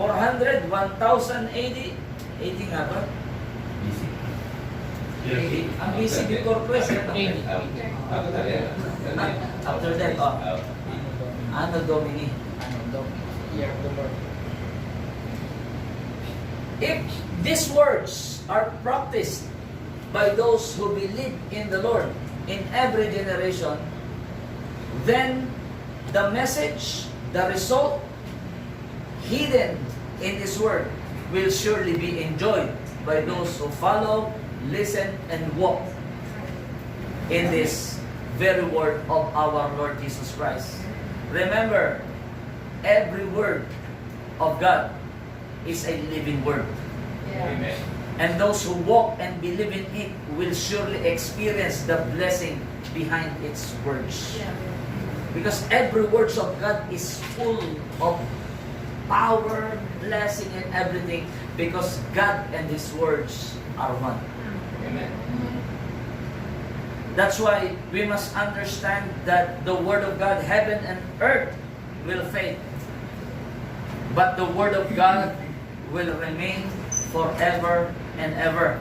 400, 1,000 AD. 80 nga ba? BC. 80. Ang BC before Christ. After that, Anno Domini. Year of the Lord. If these words are practiced by those who believe in the Lord in every generation, then the message, the result hidden in this word will surely be enjoyed by those who follow, listen, and walk in this very word of our Lord Jesus Christ. Remember, every word of God is a living word. Amen. And those who walk and believe in it will surely experience the blessing behind its words. Because every word of God is full of power, blessing, and everything, because God and His words are one. Amen. That's why we must understand that the Word of God, heaven and earth, will fade, but the Word of God will remain forever and ever.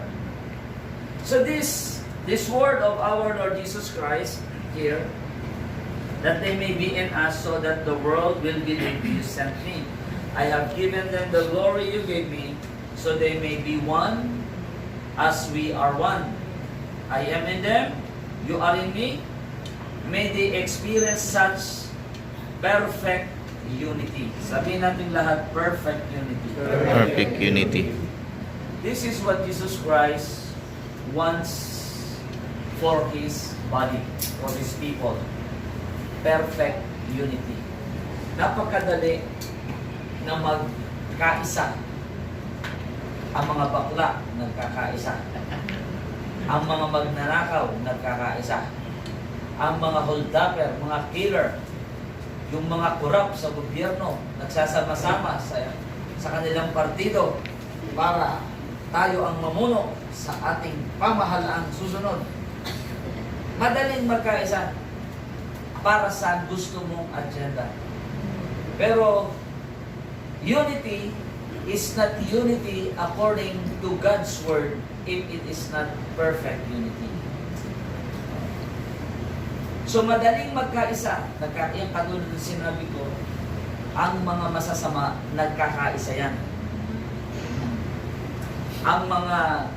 So this word of our Lord Jesus Christ here, that they may be in us, so that the world will believe you sent me. I have given them the glory you gave me, so they may be one as we are one. I am in them, you are in me. May they experience such perfect unity. Sabihin natin lahat, perfect unity. Perfect unity. This is what Jesus Christ wants for His body, for His people. Perfect unity. Napakadali na magkaisa. Ang mga bakla, nagkakaisa. Ang mga magnanakaw, nagkakaisa. Ang mga holdupper, mga killer, yung mga korap sa gobyerno, nagsasama-sama sa kanilang partido para tayo ang mamuno sa ating pamahalaang susunod. Madaling magkaisa para sa gusto mong agenda. Pero unity is not unity according to God's word if it is not perfect unity. So madaling magkaisa, yung katulad ng sinabi ko, ang mga masasama, nagkakaisa yan. Ang mga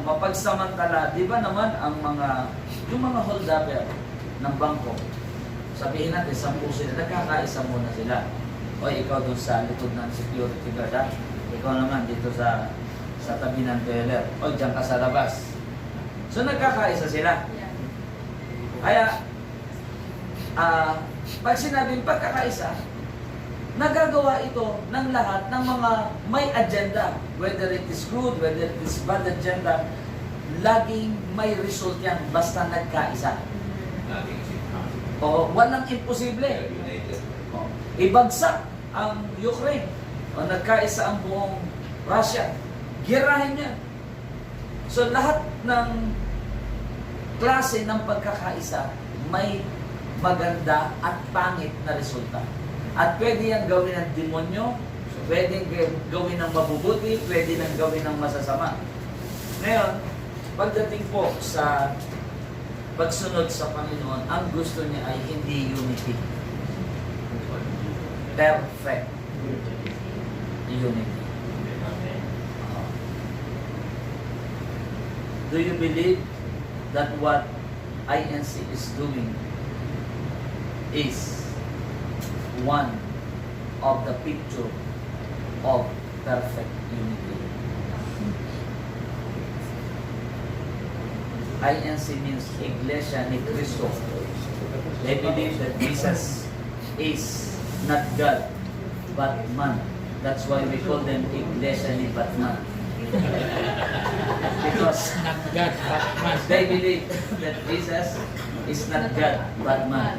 mapagsamantala, di ba naman yung mga holdupper ng bangko, sabihin natin, 10 sila, nagkakaisa muna sila. O ikaw doon sa likod ng security guard, ha? Ikaw naman dito sa tabi ng teller. O dyan ka sa labas. So nagkakaisa sila. Kaya, pag sinabing pagkakaisa, nagagawa ito ng lahat ng mga may agenda. Whether it is good, whether it is bad agenda, laging may result yan basta nagkaisa. O, walang imposible. O, ibagsak ang Ukraine. O, nagkaisa ang buong Russia. Girahin yan. So, lahat ng klase ng pagkakaisa may maganda at pangit na resulta. At pwede yan gawin ng demonyo, pwede gawin ng mabubuti, pwede nang gawin ng masasama. Ngayon, pagdating po sa pagsunod sa Panginoon, ang gusto niya ay hindi unity. Perfect unity. Do you believe that what INC is doing is one of the picture of perfect unity? INC means Iglesia ni Cristo. They believe that Jesus is not God, but man. That's why we call them Iglesia ni Batman. Because Not God, but man. they believe that Jesus is not God, but man.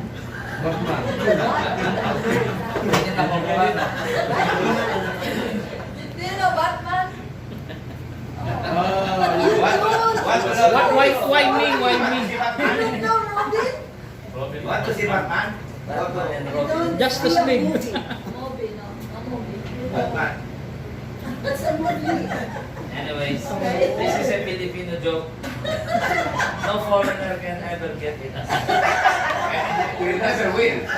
Hindi na kukuha na. Do you know Batman? Why me? Why me? You don't know Robin? What to si Batman? Batman and Robin. Just the name. Movie, no? A movie. Batman. That's a movie. Anyways, Okay. this is a Filipino joke. No foreigner can ever get it. You never win.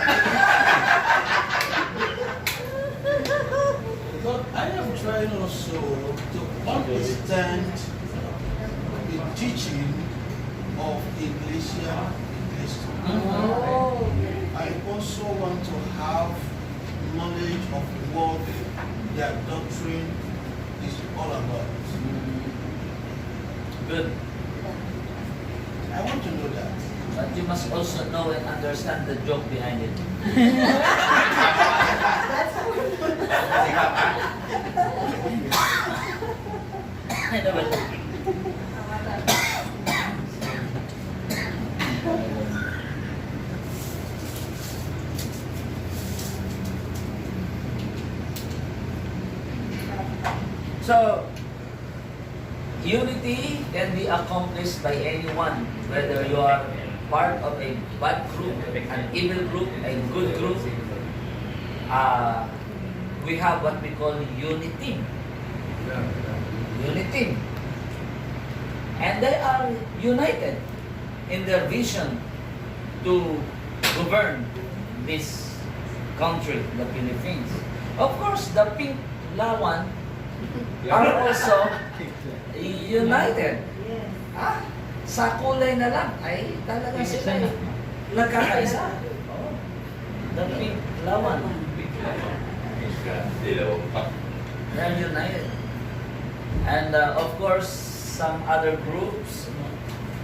But I am trying also to understand the teaching of Ecclesia. Oh. I also want to have knowledge of what their doctrine is all about. Good. I want to know that. But you must also know and understand the joke behind it. That's Anyway. So, unity can be accomplished by anyone, whether you are part of a bad group, an evil group, a good group. We have what we call unity. Unity. And they are united in their vision to govern this country, the Philippines. Of course, the pink lawan are also united. Yes. Sa kulay na lang ay talaga sila nagkakaisa. Oh. The pink lawan. They're united. And of course, some other groups,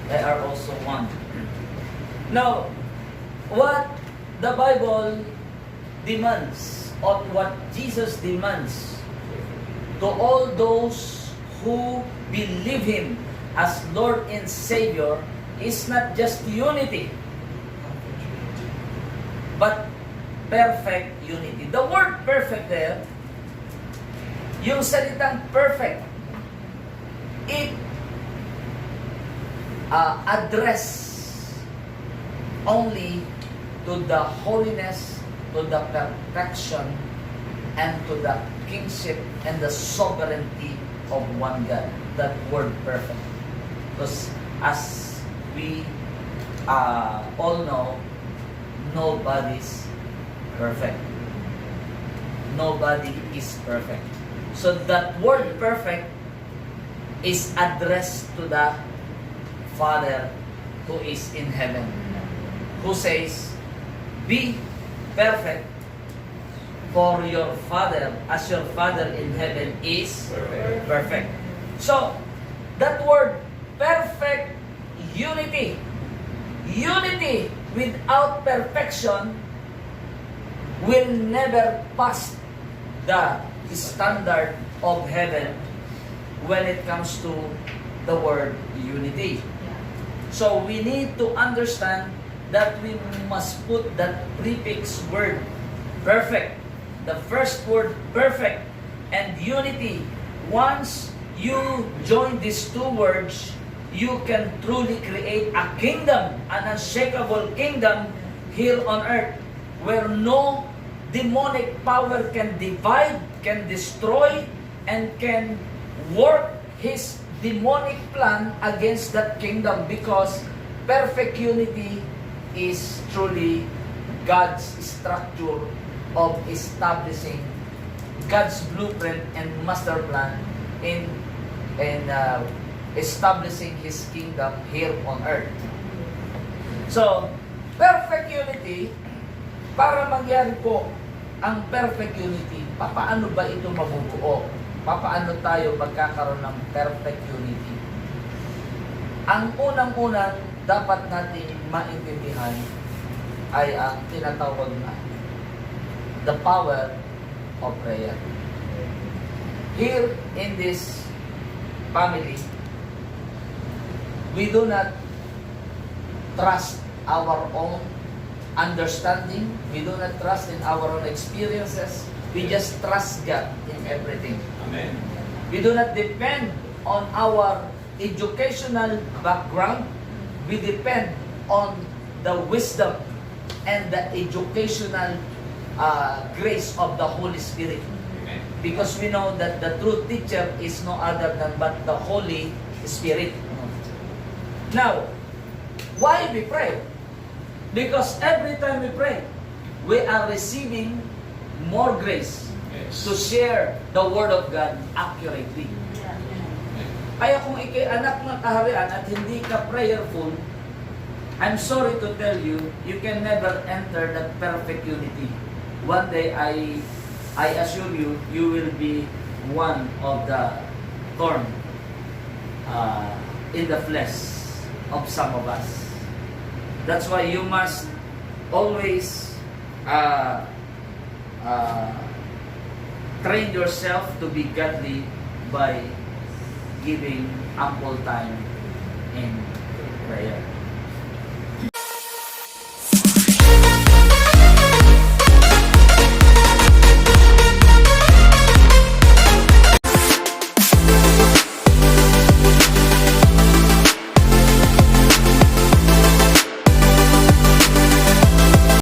they are also one. Now, what the Bible demands, or what Jesus demands to all those who believe Him as Lord and Savior is not just unity, but perfect unity. The word perfect there, yung salitang perfect, it address only to the holiness, to the perfection, and to the kingship and the sovereignty of one God. That word perfect. Because as we all know, nobody's perfect. Nobody is perfect. So that word perfect is addressed to the Father who is in heaven, who says, "Be perfect, for your Father, as your Father in heaven is perfect." So, that word, perfect unity. Unity without perfection will never pass the standard of heaven when it comes to the word unity. So, we need to understand that we must put that prefix word, perfect, the first word, perfect, and unity. Once you join these two words, you can truly create a kingdom, an unshakable kingdom here on earth, where no demonic power can divide, can destroy, and can work his demonic plan against that kingdom, because perfect unity is truly God's structure of establishing God's blueprint and master plan in establishing His kingdom here on earth. So, perfect unity, para mangyari po ang perfect unity, paano ba ito mabubuo? Paano tayo magkakaroon ng perfect unity? Ang unang-unang dapat natin maintindihan ay ang tinatawag na the power of prayer. Here in this family, we do not trust our own understanding. We do not trust in our own experiences. We just trust God in everything. Amen. We do not depend on our educational background. We depend on the wisdom and the educational grace of the Holy Spirit. Because we know that the true teacher is no other than but the Holy Spirit. Now, why we pray? Because every time we pray, we are receiving more grace to share the Word of God accurately. Kaya kung ikay anak ng kaharian at hindi ka prayerful, I'm sorry to tell you, you can never enter that perfect unity. One day, I assure you, you will be one of the thorn in the flesh of some of us. That's why you must always train yourself to be godly by giving ample time